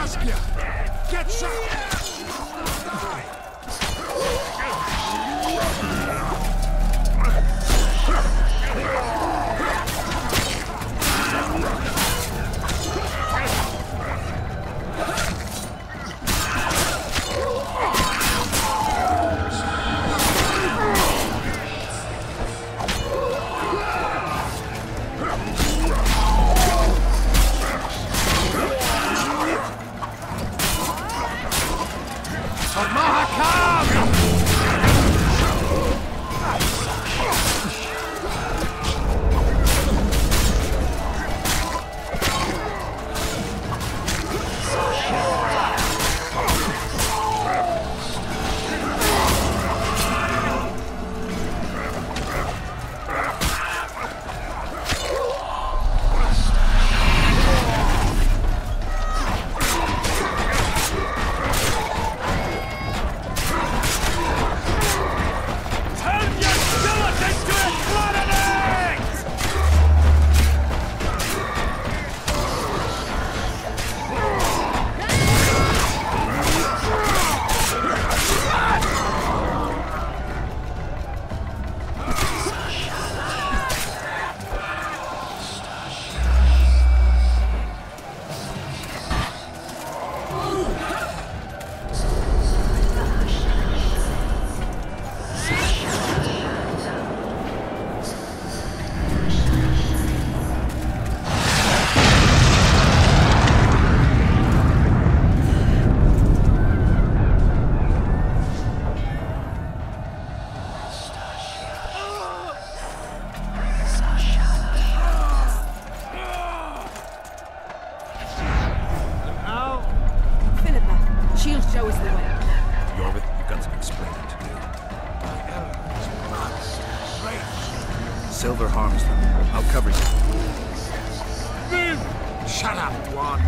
Saskia! Get shot! Silver harms them. I'll cover you. Shut up, Juan.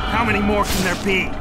How many more can there be?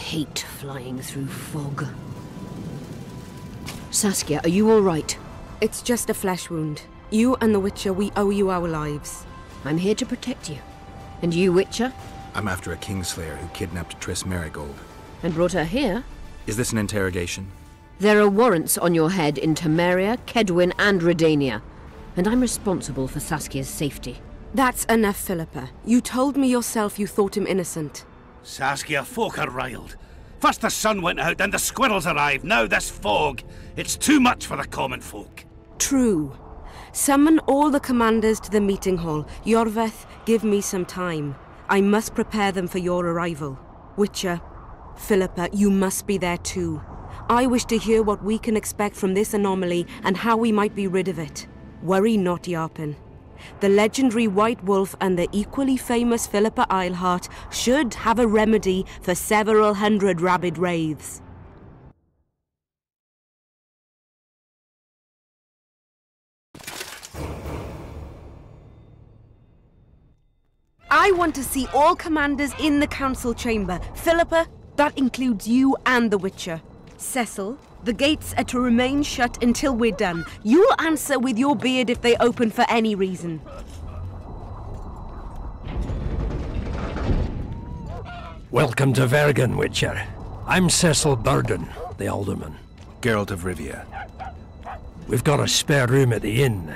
hate flying through fog. Saskia, are you all right? It's just a flesh wound. You and the Witcher, we owe you our lives. I'm here to protect you. And you, Witcher? I'm after a Kingslayer who kidnapped Triss Marigold. And brought her here? Is this an interrogation? There are warrants on your head in Temeria, Kedwin, and Redania. And I'm responsible for Saskia's safety. That's enough, Philippa. You told me yourself you thought him innocent. Saskia, folk are riled. First the sun went out, then the squirrels arrived, now this fog. It's too much for the common folk. True. Summon all the commanders to the meeting hall. Yorveth, give me some time. I must prepare them for your arrival. Witcher, Philippa, you must be there too. I wish to hear what we can expect from this anomaly and how we might be rid of it. Worry not, Yarpen. The legendary White Wolf and the equally famous Philippa Eilhart should have a remedy for several hundred rabid wraiths. I want to see all commanders in the council chamber. Philippa, that includes you and the Witcher. Cecil, the gates are to remain shut until we're done. You'll answer with your beard if they open for any reason. Welcome to Vergen, Witcher. I'm Cecil Burden, the Alderman. Geralt of Rivia. We've got a spare room at the inn.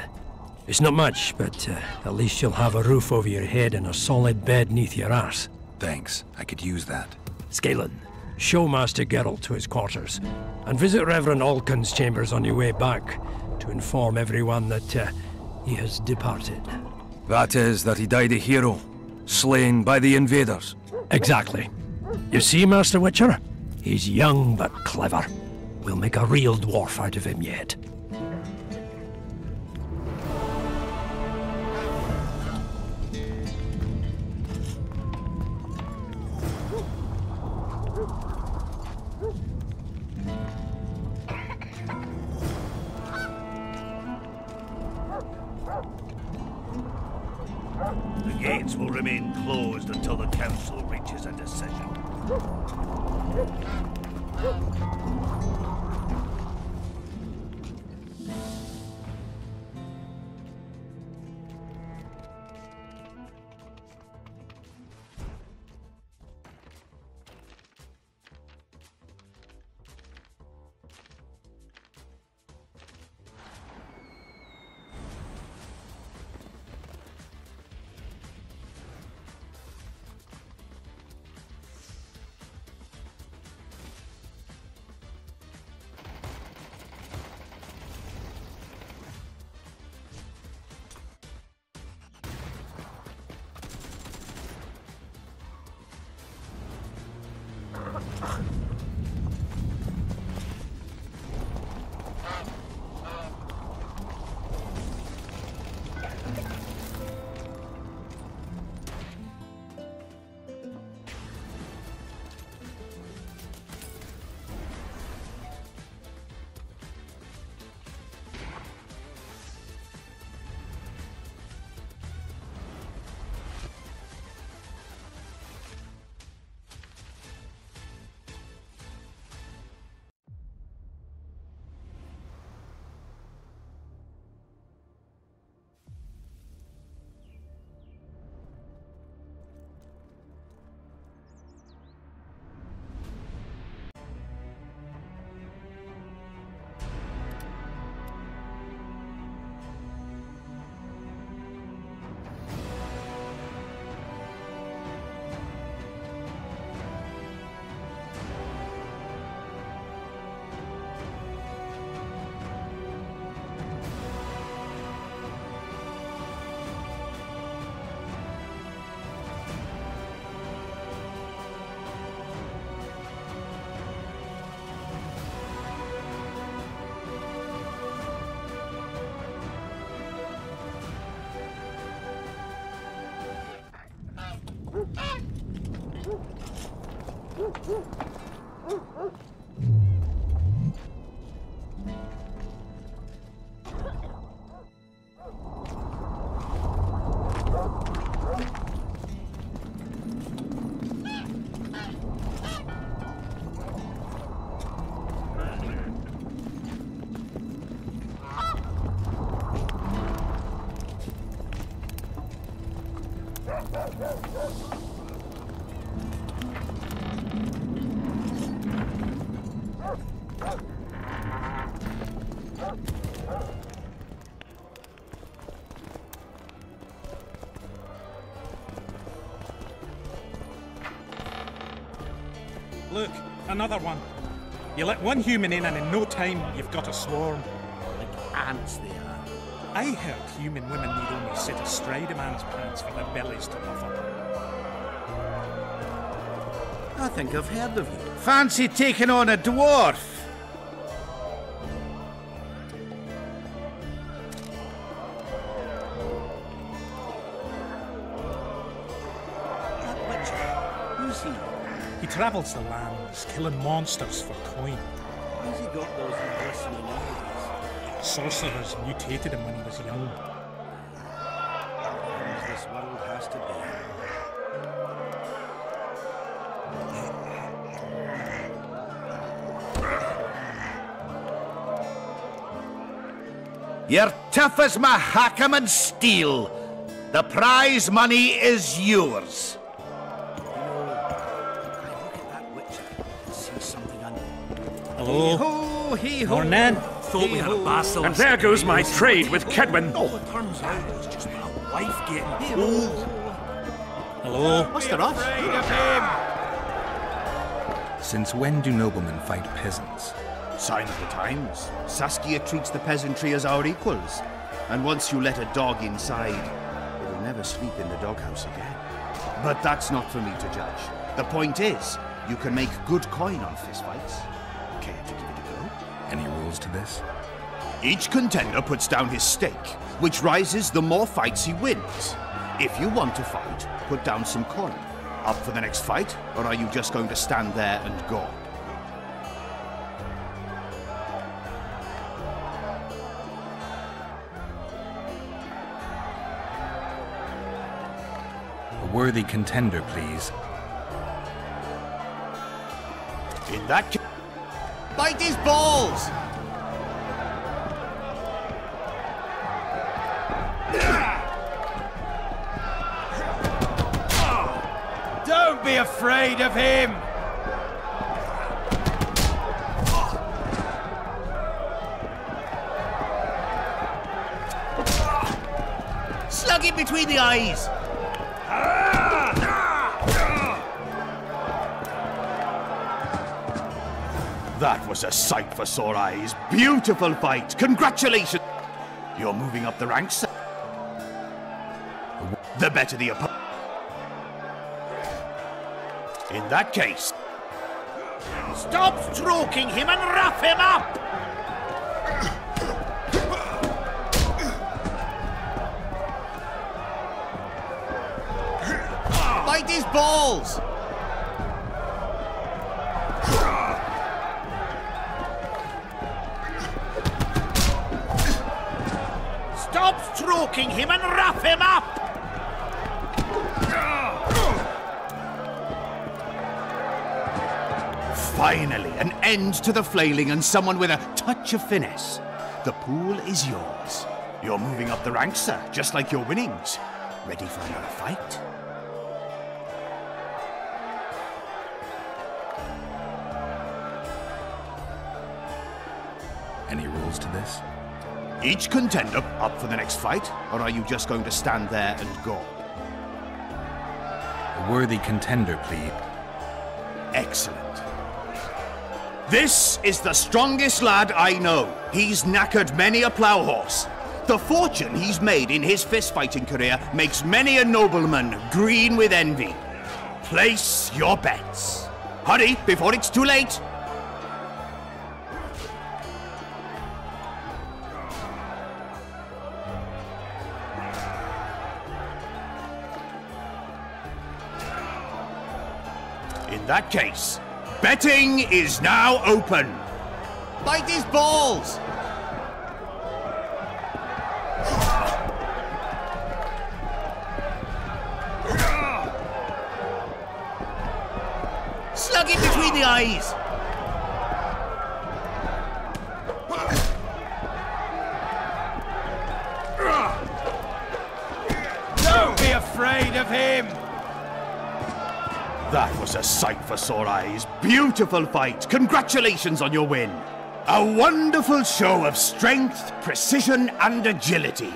It's not much, but at least you'll have a roof over your head and a solid bed neath your ass. Thanks, I could use that. Scalen, show Master Geralt to his quarters, and visit Reverend Alcon's chambers on your way back to inform everyone that he has departed. That is, that he died a hero, slain by the invaders. Exactly. You see, Master Witcher? He's young but clever. We'll make a real dwarf out of him yet. The gates will remain closed until the council reaches a decision. Look, another one. You let one human in and in no time you've got a swarm. Like ants they are. I heard human women need only sit astride a man's pants for their bellies to puff up. I think I've heard of you. Fancy taking on a dwarf? That witcher, who's he? He travels the lands, killing monsters for coin. Why's he got those glistening eyes? Sorcerers mutated him when he was young. Things this world has to be. You're tough as my Hackerman steel. The prize money is yours. Hello? Ho, hee ho. Morning. Thought we had a basilisk. And there goes my trade with Kedwin. Oh, it turns out it was just my wife getting old. Hello? What's the rush? Since when do noblemen fight peasants? Sign of the times. Saskia treats the peasantry as our equals. And once you let a dog inside, it'll never sleep in the doghouse again. But that's not for me to judge. The point is, you can make good coin on fistfights. Care to give it a go? Any rules to this? Each contender puts down his stake, which rises the more fights he wins. If you want to fight, put down some coin. Up for the next fight, or are you just going to stand there and go? A worthy contender, please. In that case, bite his balls! Don't be afraid of him! Slug it between the eyes! That was a sight for sore eyes. Beautiful fight. Congratulations. You're moving up the ranks. The better the opponent. In that case, Stop stroking him and rough him up! bite his balls! Stop stroking him and rough him up! Finally, an end to the flailing and someone with a touch of finesse. The pool is yours. You're moving up the ranks, sir, just like your winnings. Ready for another fight? Any rules to this? Each contender up for the next fight, or are you just going to stand there and go? A worthy contender, please. Excellent. This is the strongest lad I know. He's knackered many a plough horse. The fortune he's made in his fist-fighting career makes many a nobleman green with envy. Place your bets. Hurry, before it's too late. In that case, betting is now open. Bite his balls! Slug it between the eyes! Don't be afraid of him! That was a sight for sore eyes. Beautiful fight. Congratulations on your win. A wonderful show of strength, precision, and agility.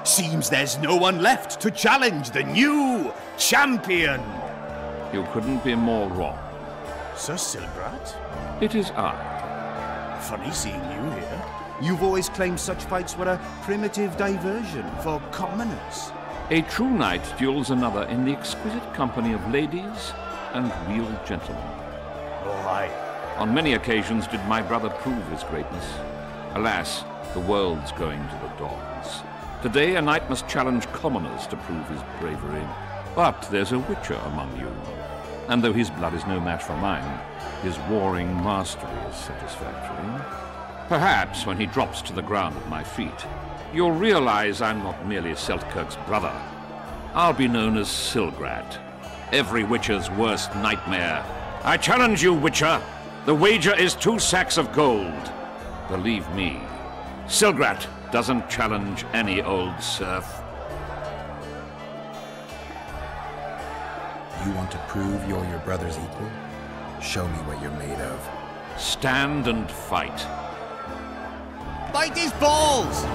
Seems there's no one left to challenge the new champion. You couldn't be more wrong. Sir Silgrat? It is I. Funny seeing you here. You've always claimed such fights were a primitive diversion for commoners. A true knight duels another in the exquisite company of ladies and real gentlemen. Oh, aye. On many occasions did my brother prove his greatness. Alas, the world's going to the dogs. Today a knight must challenge commoners to prove his bravery. But there's a witcher among you. And though his blood is no match for mine, his warring mastery is satisfactory. Perhaps when he drops to the ground at my feet, you'll realize I'm not merely Seltkirk's brother. I'll be known as Silgrat, every witcher's worst nightmare. I challenge you, witcher. The wager is 2 sacks of gold. Believe me, Silgrat doesn't challenge any old serf. You want to prove you're your brother's equal? Show me what you're made of. Stand and fight. Bite his balls!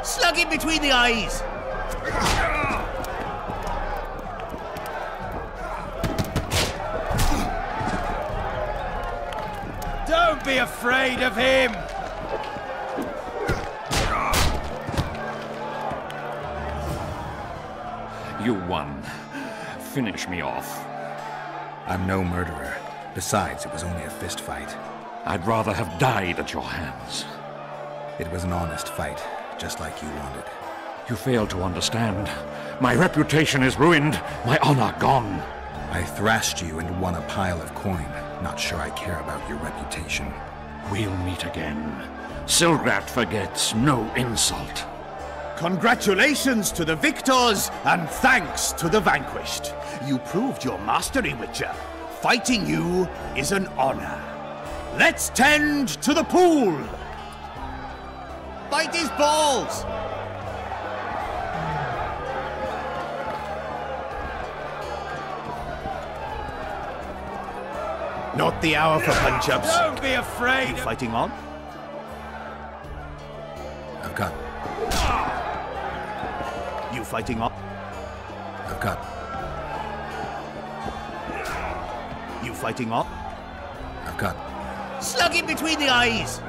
Slug him between the eyes! Don't be afraid of him! You won. Finish me off. I'm no murderer. Besides, it was only a fist fight. I'd rather have died at your hands. It was an honest fight, just like you wanted. You fail to understand. My reputation is ruined, my honor gone. I thrashed you and won a pile of coin. Not sure I care about your reputation. We'll meet again. Silgrat forgets no insult. Congratulations to the victors, and thanks to the vanquished. You proved your mastery, Witcher. Fighting you is an honor. Let's tend to the pool! Bite his balls! Not the hour for punch-ups. Don't be afraid! You fighting on? I've got... You fighting on? I've got... You fighting on? I've got... Slug him between the eyes!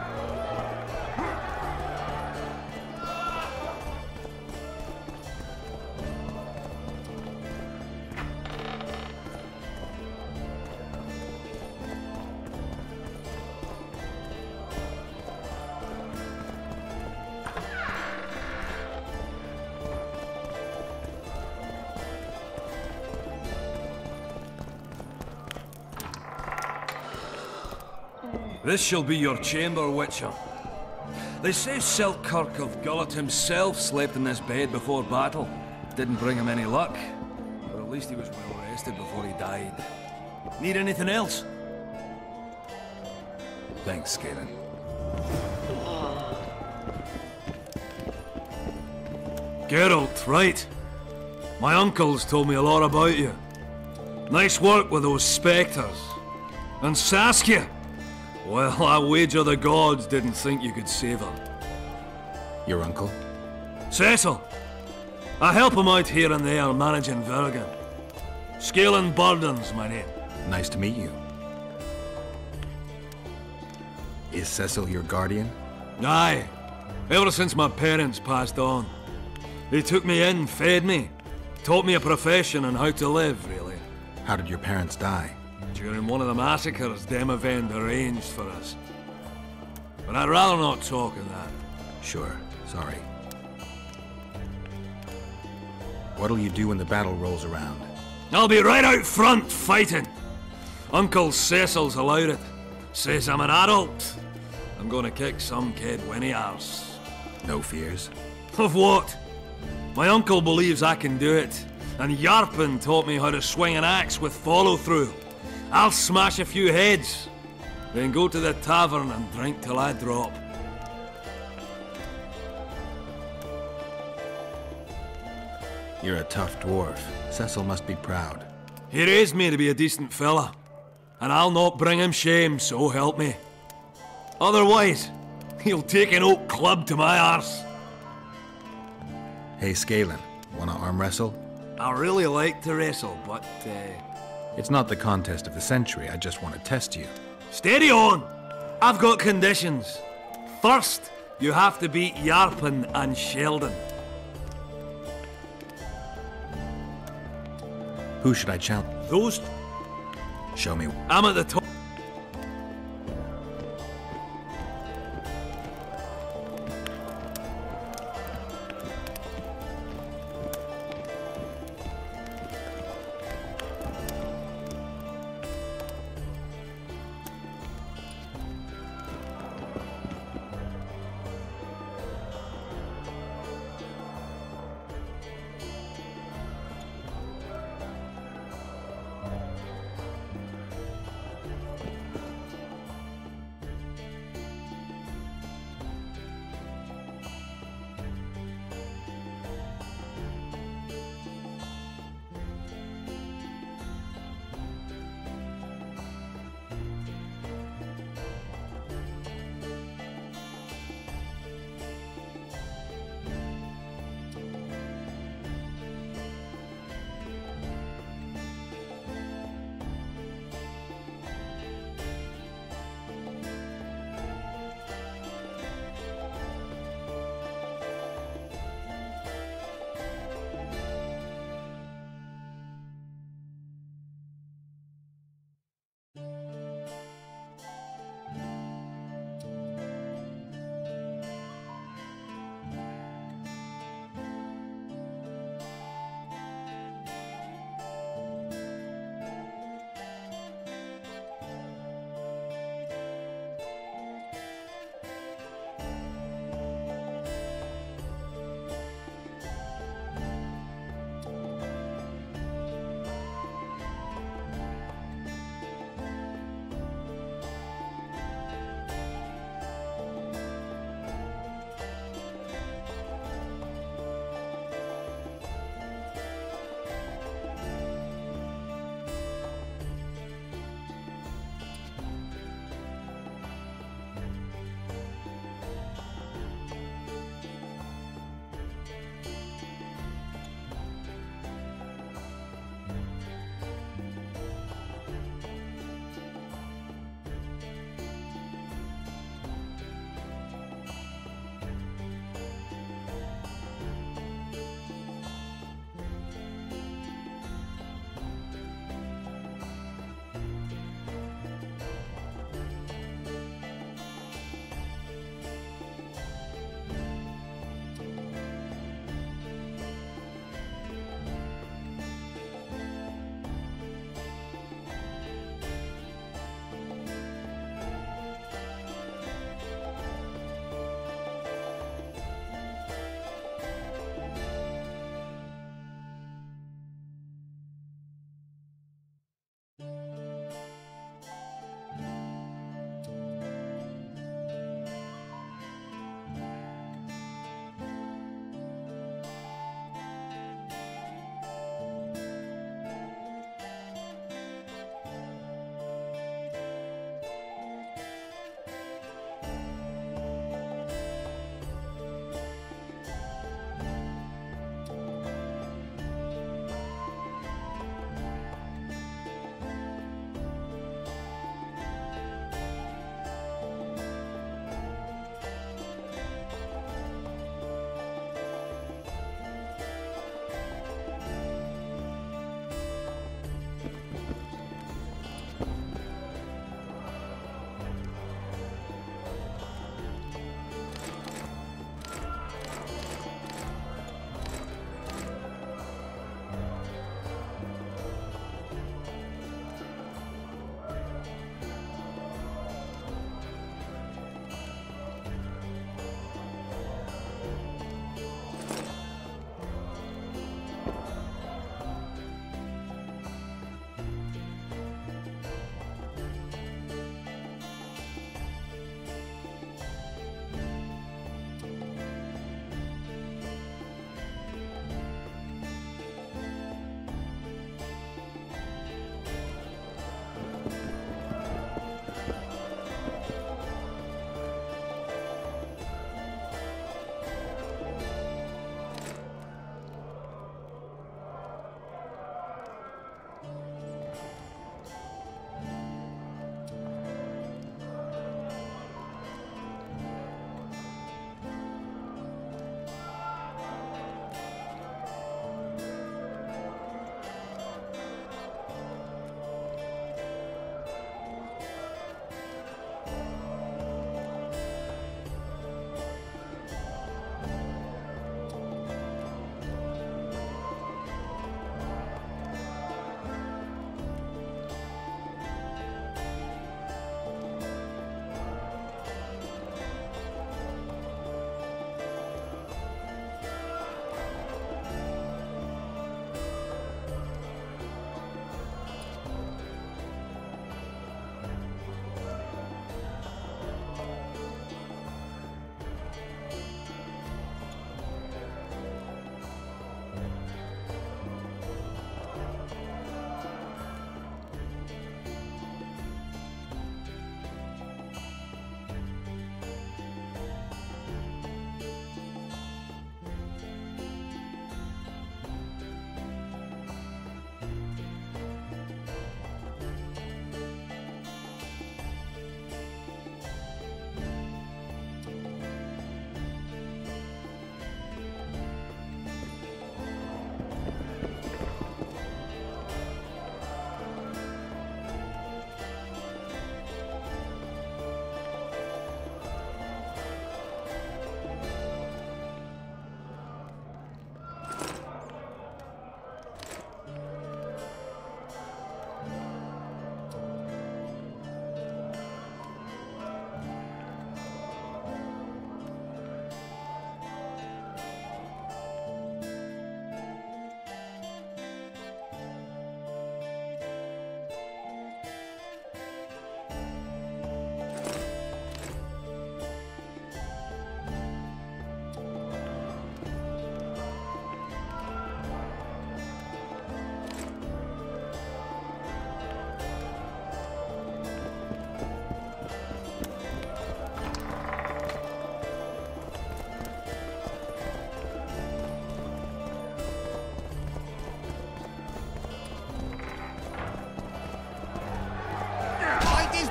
This shall be your chamber, Witcher. They say Seltkirk of Gullet himself slept in this bed before battle. Didn't bring him any luck, but at least he was well rested before he died. Need anything else? Thanks, Galen. Geralt, right. My uncles told me a lot about you. Nice work with those spectres. And Saskia! Well, I wager the gods didn't think you could save her. Your uncle? Cecil! I help him out here and there managing Vergen. Scaling Burden's my name. Nice to meet you. Is Cecil your guardian? Aye. Ever since my parents passed on. They took me in, fed me, taught me a profession and how to live, really. How did your parents die? During one of the massacres Demavend arranged for us. But I'd rather not talk of that. Sure, sorry. What'll you do when the battle rolls around? I'll be right out front fighting. Uncle Cecil's allowed it. Says I'm an adult. I'm gonna kick some kid when he asks. No fears? Of what? My uncle believes I can do it. And Yarpen taught me how to swing an axe with follow-through. I'll smash a few heads, then go to the tavern and drink till I drop. You're a tough dwarf. Cecil must be proud. He raised me to be a decent fella, and I'll not bring him shame, so help me. Otherwise, He'll take an oak club to my arse. Hey, Scalen, wanna arm wrestle? I really like to wrestle, but, It's not the contest of the century, I just want to test you. Steady on! I've got conditions. First, you have to beat Yarpen and Sheldon. Who should I challenge? Those... Show me. I'm at the top.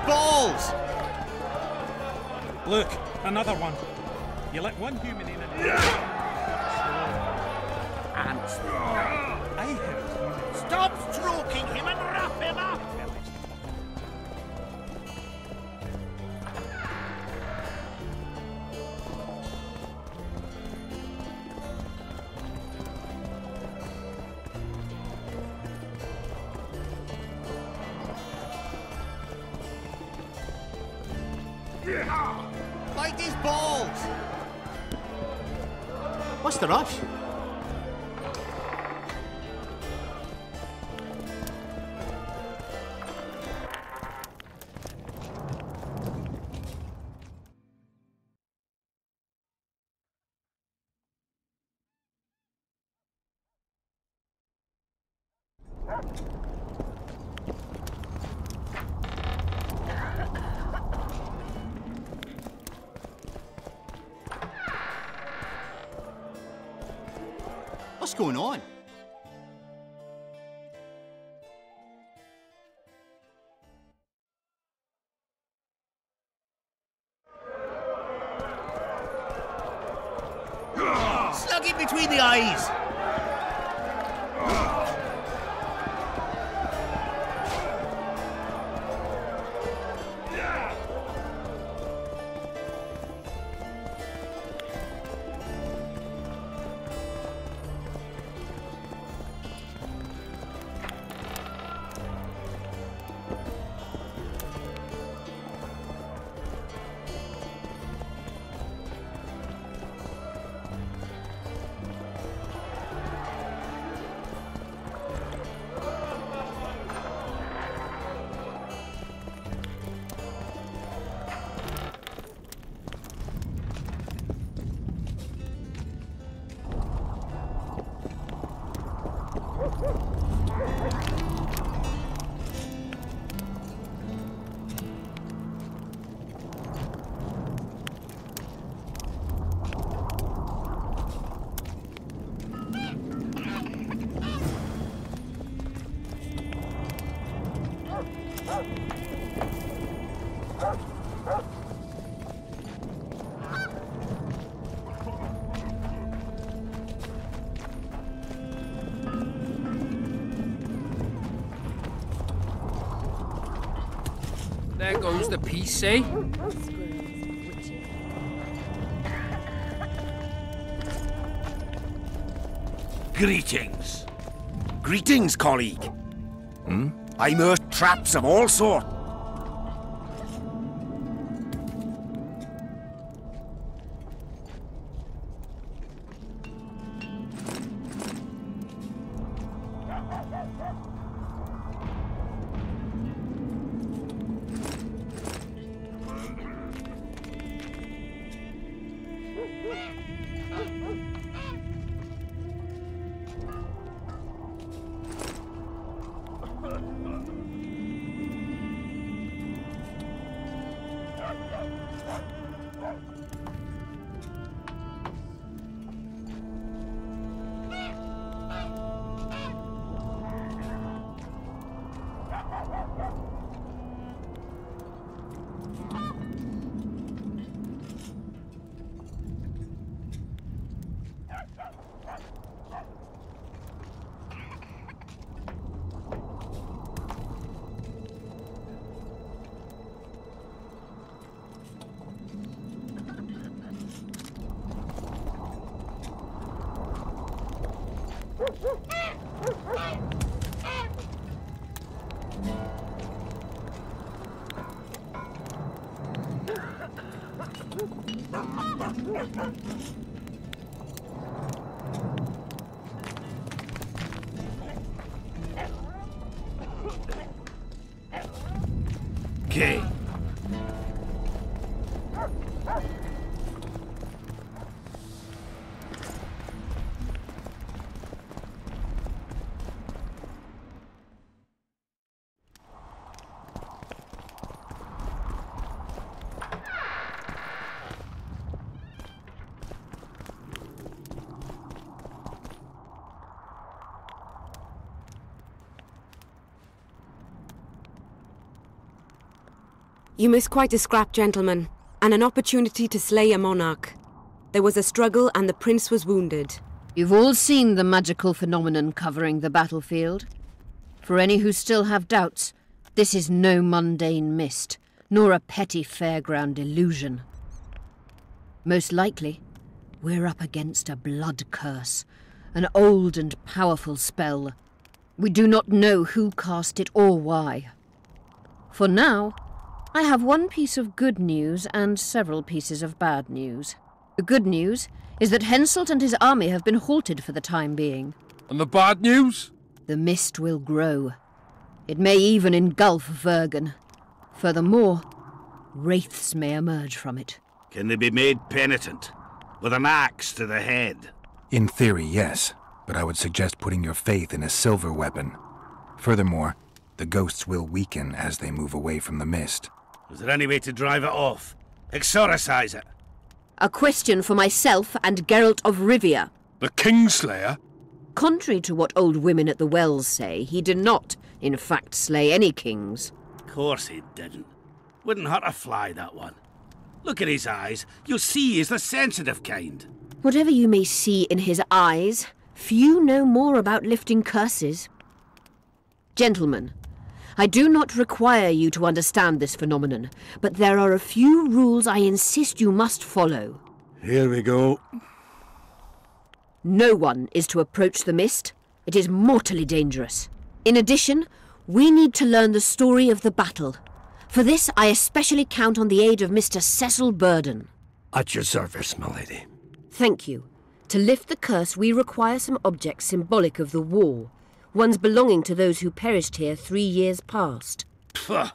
balls! Look, another one. You let one human in and... Ants. I heard. Stop stroking him and wrap him up! Bite his balls! What's the rush? What's going on? Slug it between the eyes! There goes the piece, eh? Greetings. Greetings, colleague. I unearthed traps of all sorts. Okay. You missed quite a scrap, gentlemen, and an opportunity to slay a monarch. There was a struggle and the prince was wounded. You've all seen the magical phenomenon covering the battlefield. For any who still have doubts, this is no mundane mist, nor a petty fairground illusion. Most likely, we're up against a blood curse, an old and powerful spell. We do not know who cast it or why. For now, I have one piece of good news and several pieces of bad news. The good news is that Henselt and his army have been halted for the time being. And the bad news? The mist will grow. It may even engulf Vergen. Furthermore, wraiths may emerge from it. Can they be made penitent? With an axe to the head? In theory, yes. But I would suggest putting your faith in a silver weapon. Furthermore, the ghosts will weaken as they move away from the mist. Is there any way to drive it off? Exorcise it? A question for myself and Geralt of Rivia. The Kingslayer? Contrary to what old women at the wells say, he did not, in fact, slay any kings. Of course he didn't. Wouldn't hurt a fly, that one. Look at his eyes. You'll see he's the sensitive kind. Whatever you may see in his eyes, few know more about lifting curses. Gentlemen, I do not require you to understand this phenomenon, but there are a few rules I insist you must follow. Here we go. No one is to approach the mist. It is mortally dangerous. In addition, we need to learn the story of the battle. For this, I especially count on the aid of Mr. Cecil Burden. At your service, my lady. Thank you. To lift the curse, we require some objects symbolic of the war. Ones belonging to those who perished here 3 years past. Pfft!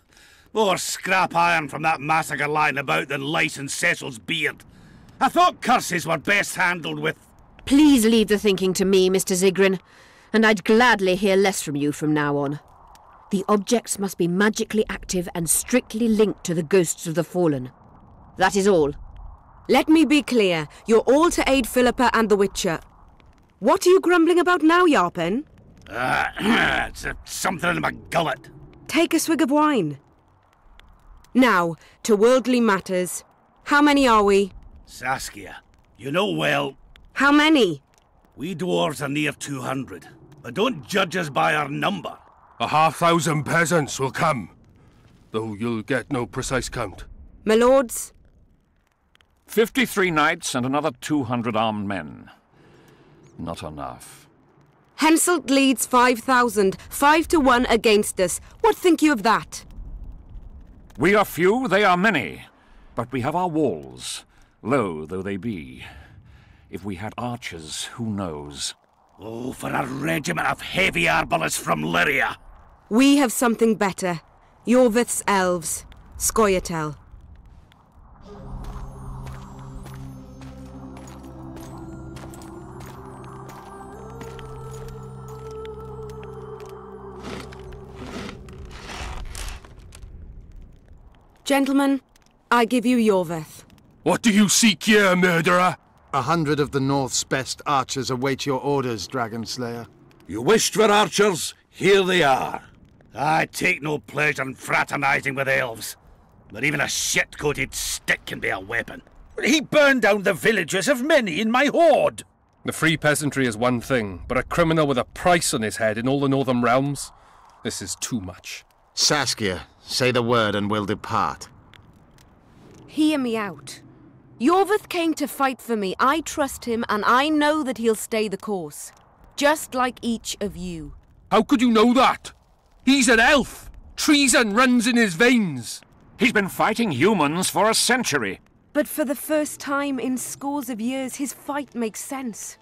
More scrap iron from that massacre lying about than lice in Cecil's beard. I thought curses were best handled with... Please leave the thinking to me, Mr. Zigrin, and I'd gladly hear less from you from now on. The objects must be magically active and strictly linked to the ghosts of the fallen. That is all. Let me be clear. You're all to aid Philippa and the Witcher. What are you grumbling about now, Yarpen? It's something in my gullet. Take a swig of wine. Now, to worldly matters. How many are we? Saskia, you know well... How many? We dwarves are near 200, but don't judge us by our number. 1,500 peasants will come, though you'll get no precise count. My lords? 53 knights and another 200 armed men. Not enough. Henselt leads 5,000, 5 to 1 against us. What think you of that? We are few, they are many, but we have our walls, low though they be. If we had archers, who knows? Oh, for a regiment of heavy arbalists from Lyria! We have something better. Yorvith's elves. Scoia'tael. Gentlemen, I give you Yorvith. What do you seek here, murderer? 100 of the North's best archers await your orders, Dragon Slayer. You wished for archers? Here they are. I take no pleasure in fraternizing with elves, but even a shit-coated stick can be a weapon. He burned down the villages of many in my horde. The free peasantry is one thing, but a criminal with a price on his head in all the Northern realms? This is too much. Saskia, say the word and we'll depart. Hear me out. Yorvith came to fight for me. I trust him, and I know that he'll stay the course. Just like each of you. How could you know that? He's an elf! Treason runs in his veins! He's been fighting humans for a century. But for the first time in scores of years, his fight makes sense.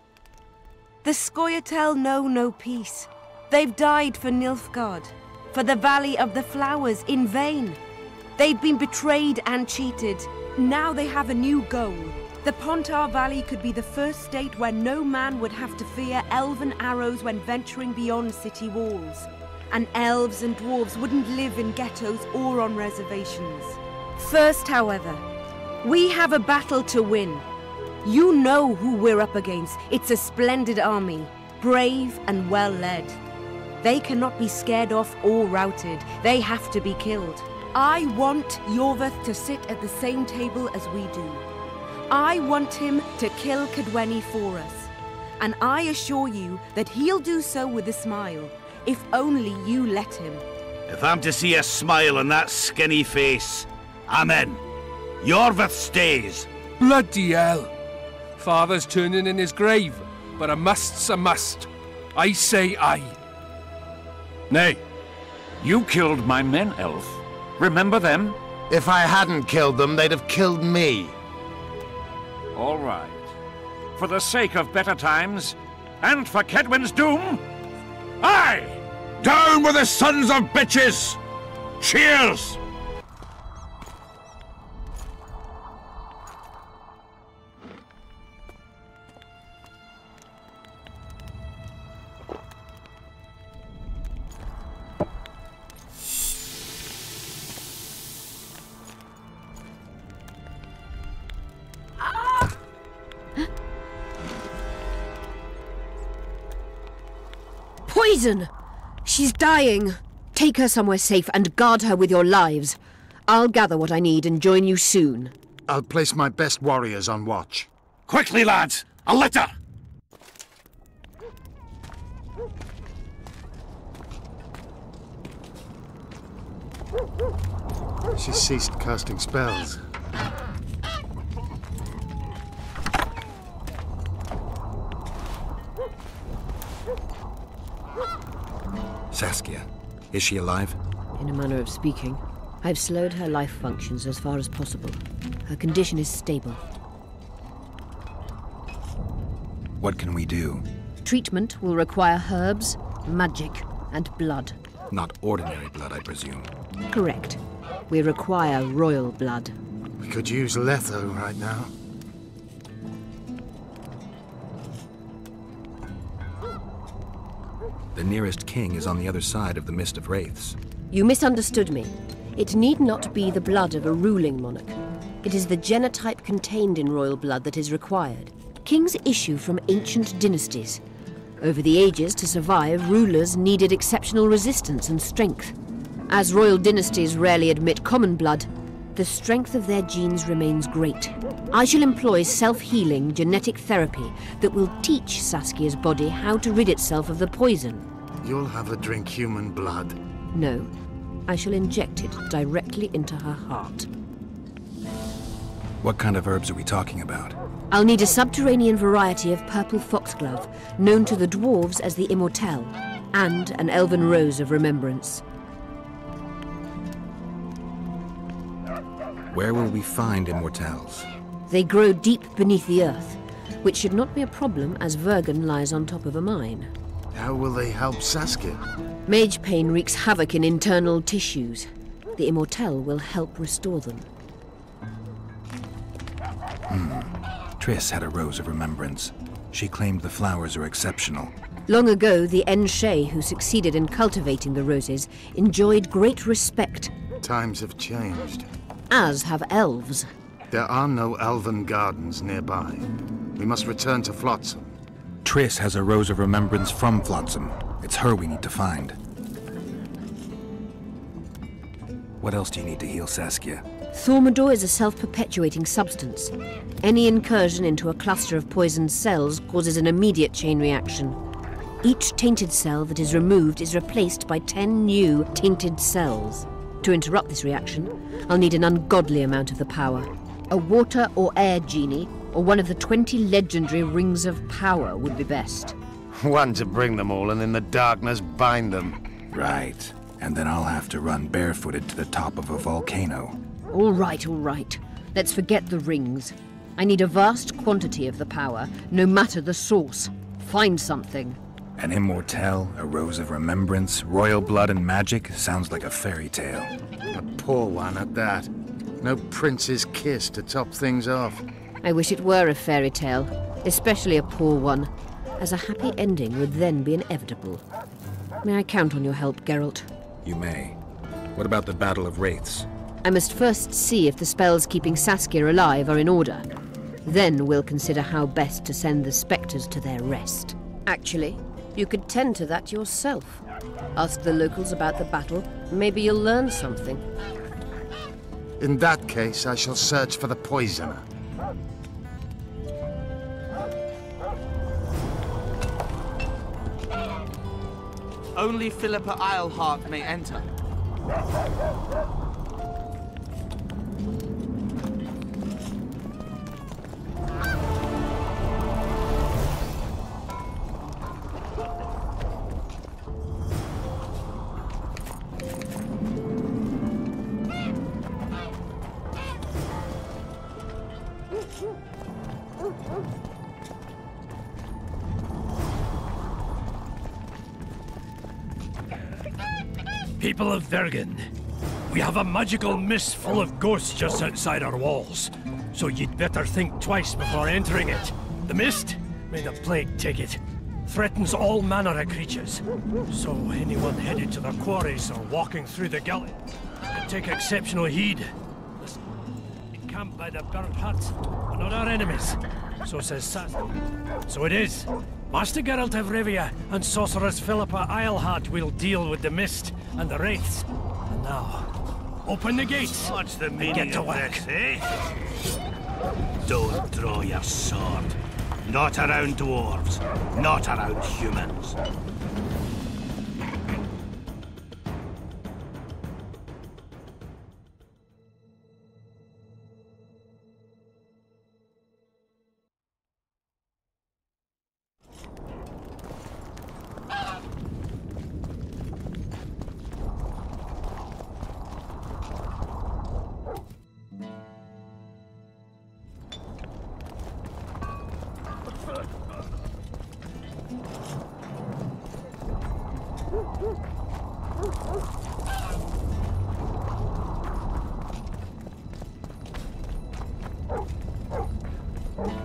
The Scoia'tael know no peace. They've died for Nilfgaard, for the Valley of the Flowers, in vain. They've been betrayed and cheated. Now they have a new goal. The Pontar Valley could be the first state where no man would have to fear elven arrows when venturing beyond city walls. And elves and dwarves wouldn't live in ghettos or on reservations. First, however, we have a battle to win. You know who we're up against. It's a splendid army, brave and well led. They cannot be scared off or routed. They have to be killed. I want Iorveth to sit at the same table as we do. I want him to kill Cadweni for us. And I assure you that he'll do so with a smile, if only you let him. If I'm to see a smile on that skinny face, I'm in. Iorveth stays. Bloody hell! Father's turning in his grave, but a must's a must. I say aye. Nay, you killed my men, Elf. Remember them? If I hadn't killed them, they'd have killed me. All right. For the sake of better times, and for Kedwin's doom, aye! Down with the sons of bitches! Cheers! Poison! She's dying. Take her somewhere safe and guard her with your lives. I'll gather what I need and join you soon. I'll place my best warriors on watch. Quickly, lads! A litter! She ceased casting spells. Saskia, is she alive? In a manner of speaking. I've slowed her life functions as far as possible. Her condition is stable. What can we do? Treatment will require herbs, magic, and blood. Not ordinary blood, I presume. Correct. We require royal blood. We could use Letho right now. The nearest king is on the other side of the Mist of Wraiths. You misunderstood me. It need not be the blood of a ruling monarch. It is the genotype contained in royal blood that is required. Kings issue from ancient dynasties. Over the ages, to survive, rulers needed exceptional resistance and strength. As royal dynasties rarely admit common blood, the strength of their genes remains great. I shall employ self-healing genetic therapy that will teach Saskia's body how to rid itself of the poison. You'll have her drink human blood. No, I shall inject it directly into her heart. What kind of herbs are we talking about? I'll need a subterranean variety of purple foxglove, known to the dwarves as the Immortelle, and an elven rose of remembrance. Where will we find Immortelles? They grow deep beneath the earth, which should not be a problem as Vergen lies on top of a mine. How will they help Saskia? Mage pain wreaks havoc in internal tissues. The Immortelle will help restore them. Triss had a rose of remembrance. She claimed the flowers are exceptional. Long ago, the Enshe who succeeded in cultivating the roses enjoyed great respect. Times have changed. As have elves. There are no elven gardens nearby. We must return to Flotsam. Triss has a rose of remembrance from Flotsam. It's her we need to find. What else do you need to heal Saskia? Thaumadour is a self-perpetuating substance. Any incursion into a cluster of poisoned cells causes an immediate chain reaction. Each tainted cell that is removed is replaced by 10 new tainted cells. To interrupt this reaction, I'll need an ungodly amount of the power. A water or air genie, or one of the 20 legendary rings of power would be best. One to bring them all and in the darkness bind them. Right. And then I'll have to run barefooted to the top of a volcano. All right, all right. Let's forget the rings. I need a vast quantity of the power, no matter the source. Find something. An Immortelle, a rose of remembrance, royal blood and magic sounds like a fairy tale. A poor one at that. No prince's kiss to top things off. I wish it were a fairy tale, especially a poor one, as a happy ending would then be inevitable. May I count on your help, Geralt? You may. What about the Battle of Wraiths? I must first see if the spells keeping Saskia alive are in order. Then we'll consider how best to send the spectres to their rest. Actually, you could tend to that yourself. Ask the locals about the battle. Maybe you'll learn something. In that case, I shall search for the poisoner. Only Philippa Eilhart may enter. People of Vergen, we have a magical mist full of ghosts just outside our walls, so you'd better think twice before entering it. The mist, may the plague take it, threatens all manner of creatures, so anyone headed to their quarries or walking through the gully should take exceptional heed. We camp by the burnt hut are not our enemies, so says Saskia. So it is. Master Geralt of Rivia and Sorceress Philippa Eilhart will deal with the mist and the wraiths. And now, open the gates. What's the and meaning get to of work. this, eh? Don't draw your sword. Not around dwarves. Not around humans.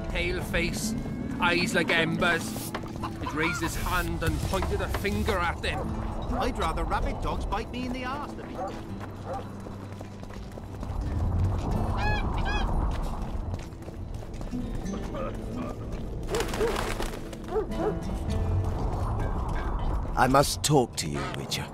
Pale face, eyes like embers. He'd raised his hand and pointed a finger at them. I'd rather rabid dogs bite me in the arse than me. I must talk to you, Witcher.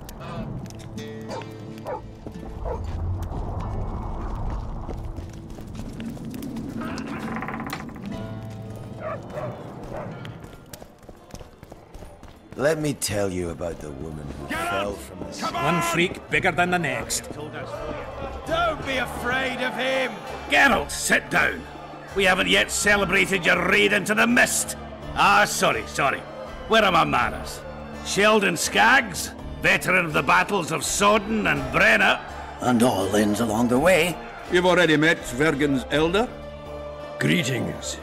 Let me tell you about the woman who fell from the sky. One freak bigger than the next. Don't be afraid of him! Geralt, sit down. We haven't yet celebrated your raid into the mist. Ah, sorry. Where are my manners? Sheldon Skaggs, veteran of the battles of Sodden and Brenna. And all ends along the way. You've already met Vergen's elder? Greetings.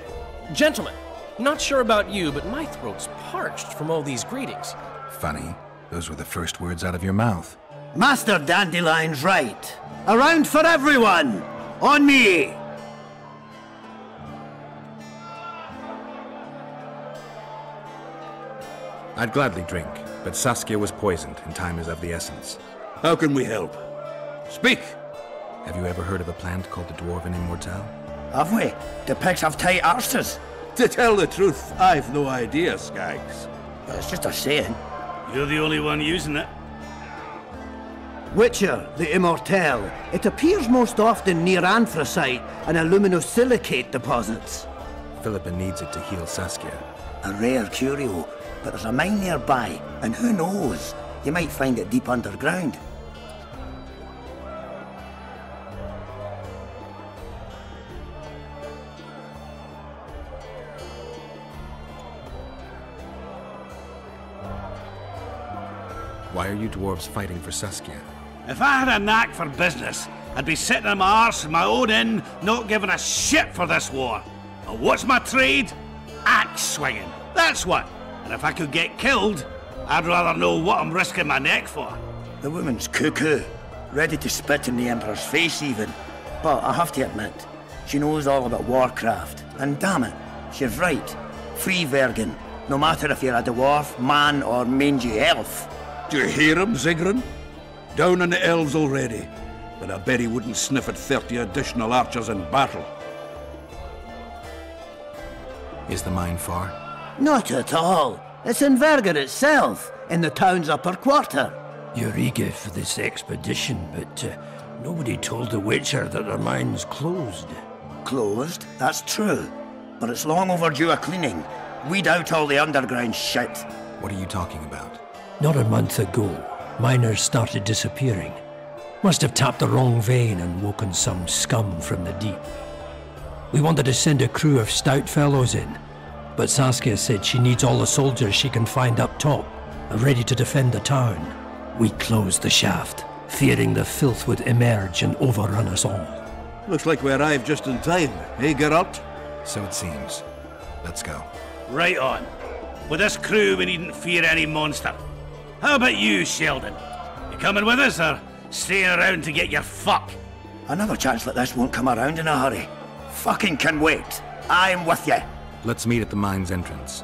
Gentlemen, not sure about you, but my throat's parched from all these greetings. Funny. Those were the first words out of your mouth. Master Dandelion's right. Around for everyone! On me! I'd gladly drink, but Saskia was poisoned and time is of the essence. How can we help? Speak! Have you ever heard of a plant called the Dwarven Immortelle? Have we? The pigs have tight arses. To tell the truth, I've no idea, Skaggs. It's just a saying. You're the only one using it. Witcher, the Immortelle. It appears most often near anthracite and aluminosilicate deposits. Philippa needs it to heal Saskia. A rare curio, but there's a mine nearby, and who knows? You might find it deep underground. Why are you dwarves fighting for Saskia? If I had a knack for business, I'd be sitting on my arse in my own inn, not giving a shit for this war. And what's my trade? Axe swinging. That's what. And if I could get killed, I'd rather know what I'm risking my neck for. The woman's cuckoo, ready to spit in the Emperor's face even. But I have to admit, she knows all about warcraft. And damn it, she's right. Free Vergen, no matter if you're a dwarf, man, or mangy elf. Do you hear him, Zigrin? Down on the elves already. But I bet he wouldn't sniff at 30 additional archers in battle. Is the mine far? Not at all. It's in Vergen itself, in the town's upper quarter. You're eager for this expedition, but Nobody told the Witcher that their mine's closed. Closed? That's true. But it's long overdue a cleaning. Weed out all the underground shit. What are you talking about? Not a month ago, miners started disappearing. Must have tapped the wrong vein and woken some scum from the deep. We wanted to send a crew of stout fellows in, but Saskia said she needs all the soldiers she can find up top and ready to defend the town. We closed the shaft, fearing the filth would emerge and overrun us all. Looks like we arrived just in time, eh, Geralt? So it seems. Let's go. Right on. With this crew, we needn't fear any monster. How about you, Sheldon? You coming with us, or staying around to get your fuck? Another chance like this won't come around in a hurry. Fucking can wait. I'm with you. Let's meet at the mine's entrance.